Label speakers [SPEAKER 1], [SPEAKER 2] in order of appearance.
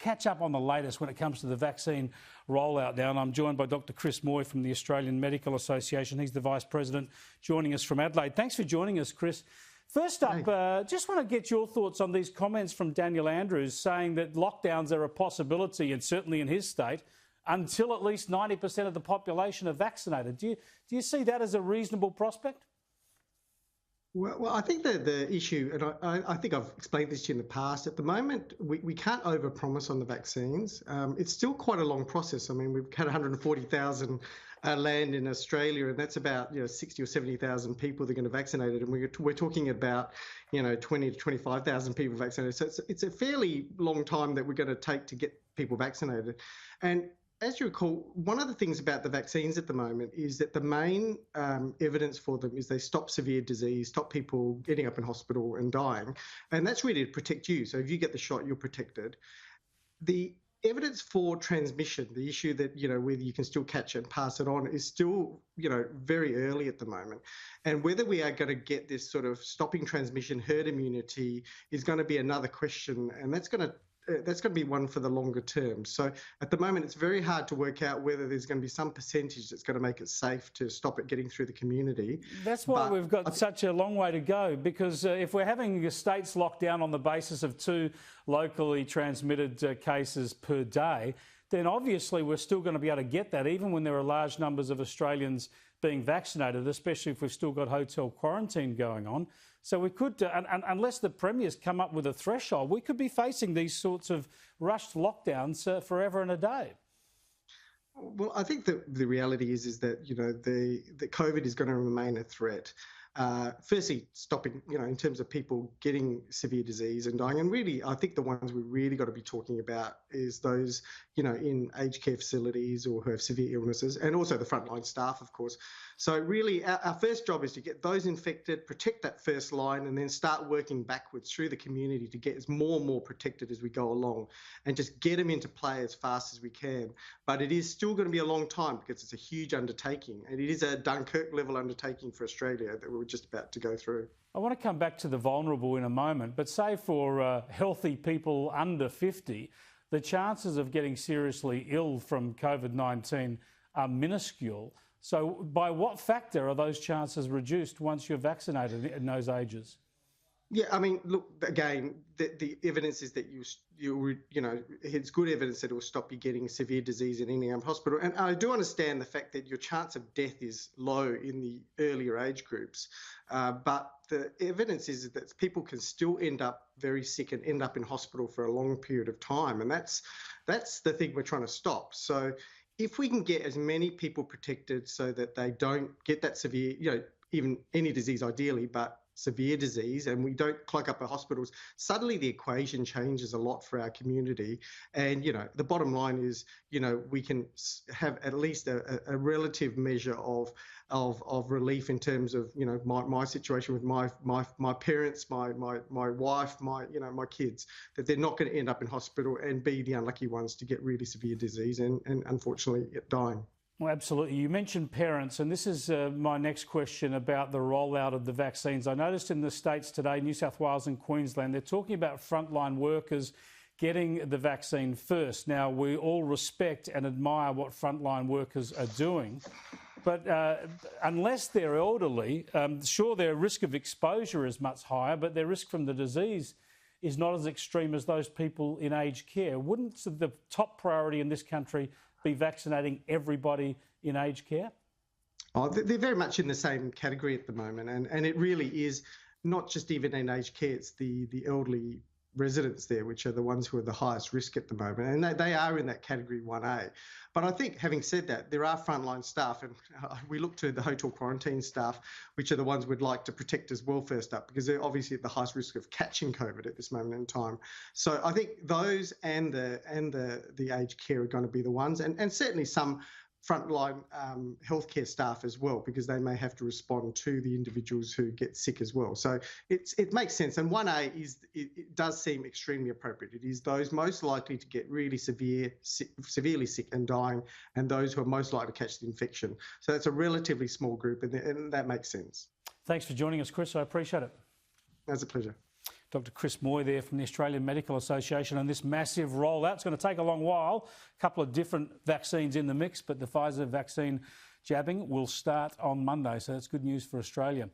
[SPEAKER 1] catch up on the latest when it comes to the vaccine rollout now. And I'm joined by Dr. Chris Moy from the Australian Medical Association. He's the Vice President, joining us from Adelaide. Thanks for joining us, Chris. First up, just want to get your thoughts on these comments from Daniel Andrews saying that lockdowns are a possibility, and certainly in his state, until at least 90% of the population are vaccinated. Do you see that as a reasonable prospect?
[SPEAKER 2] Well, I think the issue, and I think I've explained this to you in the past, at the moment, we can't overpromise on the vaccines. It's still quite a long process. I mean, we've had 140,000 land in Australia, and that's about 60 or 70,000 people that are going to be vaccinated, and we're talking about 20 to 25,000 people vaccinated. So it's a fairly long time that we're going to take to get people vaccinated. And as you recall, one of the things about the vaccines at the moment is that the main evidence for them is they stop severe disease, stop people getting up in hospital and dying. And that's really to protect you. So if you get the shot, you're protected. The evidence for transmission, the issue that, whether you can still catch it and pass it on, is still, very early at the moment. And whether we are going to get this sort of stopping transmission, herd immunity, is going to be another question. And that's going to be one for the longer term. So at the moment, it's very hard to work out whether there's going to be some percentage that's going to make it safe to stop it getting through the community. That's why we've got
[SPEAKER 1] such a long way to go, because if we're having the states locked down on the basis of 2 locally transmitted cases per day, then obviously we're still going to be able to get that even when there are large numbers of Australians being vaccinated, especially if we've still got hotel quarantine going on. So we could, unless the Premier's come up with a threshold, we could be facing these sorts of rushed lockdowns forever and a day.
[SPEAKER 2] Well, I think that the reality is that, the COVID is going to remain a threat. Firstly, stopping, in terms of people getting severe disease and dying. And really, I think the ones we really got to be talking about is those, in aged care facilities or who have severe illnesses, and also the frontline staff, of course. So really, our first job is to get those infected, protect that first line, and then start working backwards through the community to get more and more protected as we go along, and just get them into play as fast as we can. But it is still going to be a long time because it's a huge undertaking, and it is a Dunkirk-level undertaking for Australia that we're just about to go through.
[SPEAKER 1] I want to come back to the vulnerable in a moment, but say for healthy people under 50, the chances of getting seriously ill from COVID-19 are minuscule. So by what factor are those chances reduced once you're vaccinated in those ages?
[SPEAKER 2] Yeah, I mean, look, again, the evidence is that it's good evidence that it will stop you getting severe disease in any hospital. And I do understand the fact that your chance of death is low in the earlier age groups. But the evidence is that people can still end up very sick and end up in hospital for a long period of time. And that's the thing we're trying to stop. So if we can get as many people protected so that they don't get that severe, even any disease ideally, but severe disease, and we don't clog up our hospitals, suddenly the equation changes a lot for our community. And, the bottom line is, we can have at least a relative measure of relief in terms of, my situation with my parents, my wife, my kids, that they're not going to end up in hospital and be the unlucky ones to get really severe disease and unfortunately dying.
[SPEAKER 1] Well, absolutely. You mentioned parents, and this is my next question about the rollout of the vaccines. I noticed in the states today, New South Wales and Queensland, they're talking about frontline workers getting the vaccine first. Now, we all respect and admire what frontline workers are doing, but unless they're elderly, sure, their risk of exposure is much higher, but their risk from the disease is not as extreme as those people in aged care. Wouldn't the top priority in this country be vaccinating everybody in aged care?
[SPEAKER 2] Oh, they're very much in the same category at the moment, and it really is not just even in aged care, it's the elderly residents there, which are the ones who are the highest risk at the moment, and they are in that category 1A. But I think, having said that, there are frontline staff, and we look to the hotel quarantine staff, which are the ones we'd like to protect as well first up, because they're obviously at the highest risk of catching COVID at this moment in time. So I think those and the aged care are going to be the ones, and certainly some frontline healthcare staff as well, because they may have to respond to the individuals who get sick as well. So it makes sense. And 1A it does seem extremely appropriate. It is those most likely to get really severely sick and dying, and those who are most likely to catch the infection. So it's a relatively small group, and that makes sense.
[SPEAKER 1] Thanks for joining us, Chris. I appreciate it.
[SPEAKER 2] It's a pleasure.
[SPEAKER 1] Dr. Chris Moy there from the Australian Medical Association on this massive rollout. It's going to take a long while. A couple of different vaccines in the mix, but the Pfizer vaccine jabbing will start on Monday, so that's good news for Australia.